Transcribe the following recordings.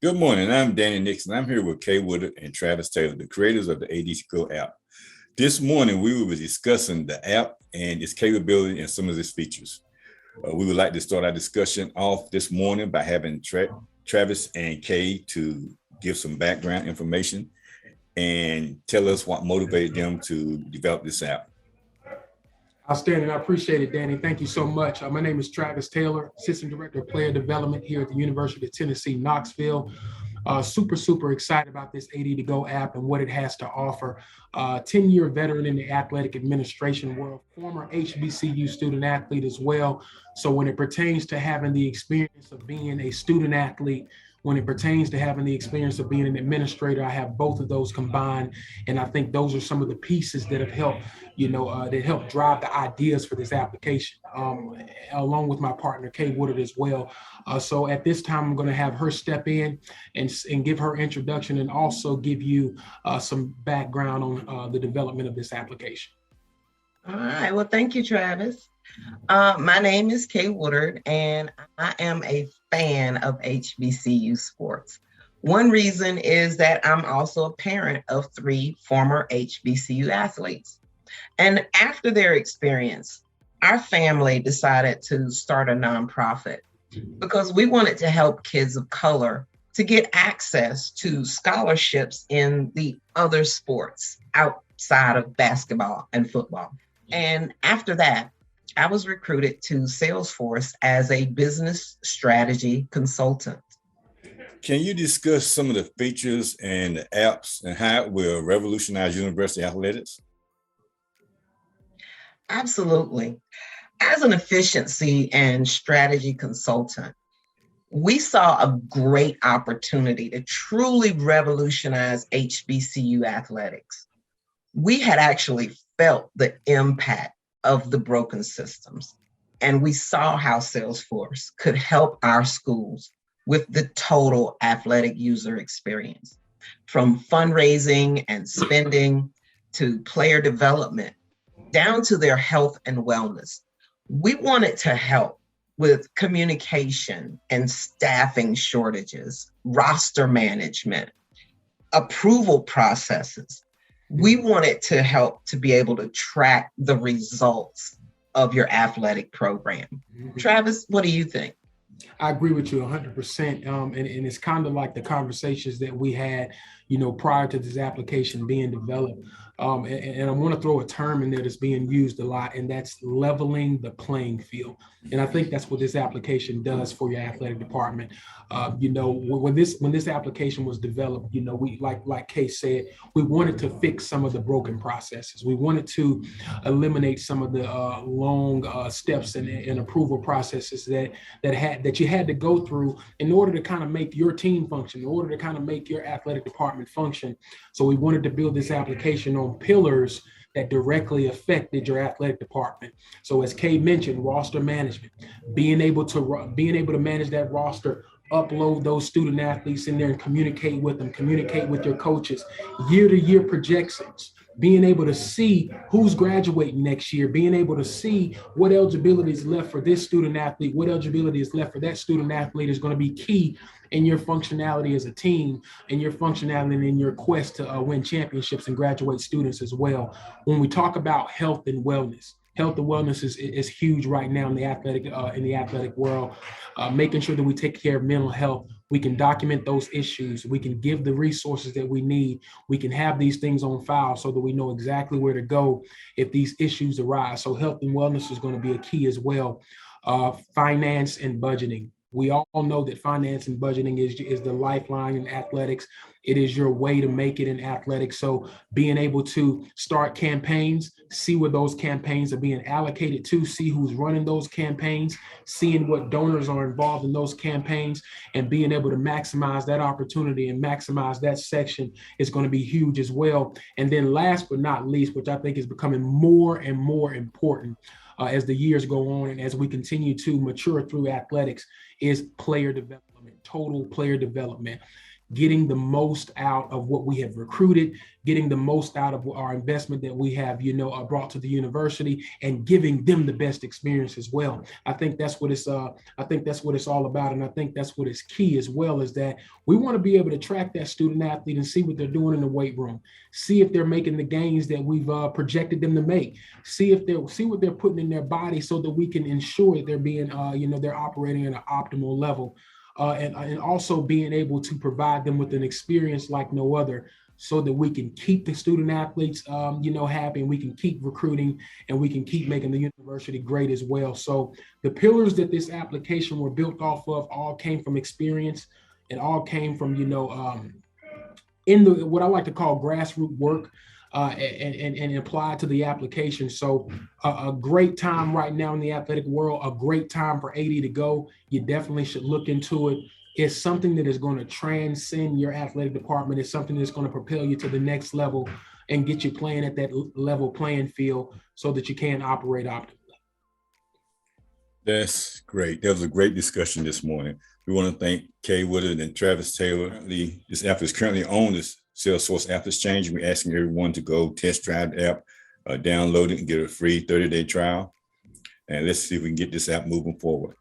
Good morning. I'm Danny Nixon. I'm here with Kay Woodard and Travis Taylor, the creators of the AD2GO app. This morning, we will be discussing the app and its capability and some of its features. We would like to start our discussion off this morning by having Travis and Kay to give some background information and tell us what motivated them to develop this app. Outstanding. I appreciate it, Danny. Thank you so much. My name is Travis Taylor, Assistant Director of Player Development here at the University of Tennessee, Knoxville. Super excited about this AD2GO app and what it has to offer. 10-year veteran in the athletic administration world, former HBCU student athlete as well. So when it pertains to having the experience of being a student athlete, when it pertains to having the experience of being an administrator, I have both of those combined. And I think those are some of the pieces that have helped, that help drive the ideas for this application, along with my partner, Kay Woodard as well. So at this time, I'm going to have her step in and give her introduction and also give you some background on the development of this application. All right. Well, thank you, Travis. My name is Kay Woodard, and I am a fan of HBCU sports. One reason is that I'm also a parent of 3 former HBCU athletes. And after their experience, our family decided to start a nonprofit because we wanted to help kids of color to get access to scholarships in the other sports outside of basketball and football. And after that, I was recruited to Salesforce as a business strategy consultant. Can you discuss some of the features and the apps and how it will revolutionize university athletics? Absolutely. As an efficiency and strategy consultant, we saw a great opportunity to truly revolutionize HBCU athletics. We had actually felt the impact of the broken systems, and we saw how Salesforce could help our schools with the total athletic user experience, from fundraising and spending to player development, down to their health and wellness. We wanted to help with communication and staffing shortages, roster management, approval processes. We wanted to help to be able to track the results of your athletic program. Travis, what do you think? I agree with you 100%. And it's kind of like the conversations that we had, prior to this application being developed. And I want to throw a term in there that's being used a lot, and that's leveling the playing field. And I think that's what this application does for your athletic department. When this application was developed, we like Kay said, we wanted to fix some of the broken processes. We wanted to eliminate some of the long steps and approval processes that you had to go through in order to kind of make your team function, in order to kind of make your athletic department function. So we wanted to build this application on pillars that directly affected your athletic department. So as Kay mentioned, roster management, being able to manage that roster, upload those student athletes in there and communicate with them, communicate with your coaches, year-to-year projections, being able to see who's graduating next year, being able to see what eligibility is left for this student athlete, what eligibility is left for that student athlete is going to be key in your functionality as a team, and your functionality in your quest to win championships and graduate students as well. When we talk about health and wellness is huge right now in the athletic world. Making sure that we take care of mental health. We can document those issues. We can give the resources that we need. We can have these things on file so that we know exactly where to go if these issues arise. So health and wellness is going to be a key as well. Finance and budgeting. We all know that finance and budgeting is the lifeline in athletics. It is your way to make it in athletics. So being able to start campaigns, see where those campaigns are being allocated to, see who's running those campaigns, seeing what donors are involved in those campaigns, and being able to maximize that opportunity and maximize that section is going to be huge as well. And then last but not least, which I think is becoming more and more important as the years go on and as we continue to mature through athletics, is player development, total player development. getting the most out of what we have recruited, getting the most out of our investment that we have, brought to the university, and giving them the best experience as well. I think that's what it's all about. And I think that's what is key as well, is that we want to be able to track that student athlete and see what they're doing in the weight room, see if they're making the gains that we've projected them to make, see what they're putting in their body, so that we can ensure they're being, they're operating at an optimal level. And also being able to provide them with an experience like no other, so that we can keep the student athletes, happy, and we can keep recruiting, and we can keep making the university great as well. So the pillars that this application were built off of all came from experience. It all came from, in the what I like to call grassroots work, and apply to the application. So a great time right now in the athletic world, a great time for AD2GO. You definitely should look into it. It's something that is going to transcend your athletic department. It's something that's going to propel you to the next level and get you playing at that level playing field, so that you can operate optimally. That's great. That was a great discussion this morning. We want to thank Kay Woodard and Travis Taylor. This app is currently on this Salesforce App Exchange. We're asking everyone to go test drive the app, download it, and get a free 30-day trial. And let's see if we can get this app moving forward.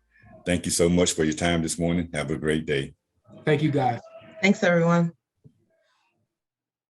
Thank you so much for your time this morning. Have a great day. Thank you, guys. Thanks, everyone.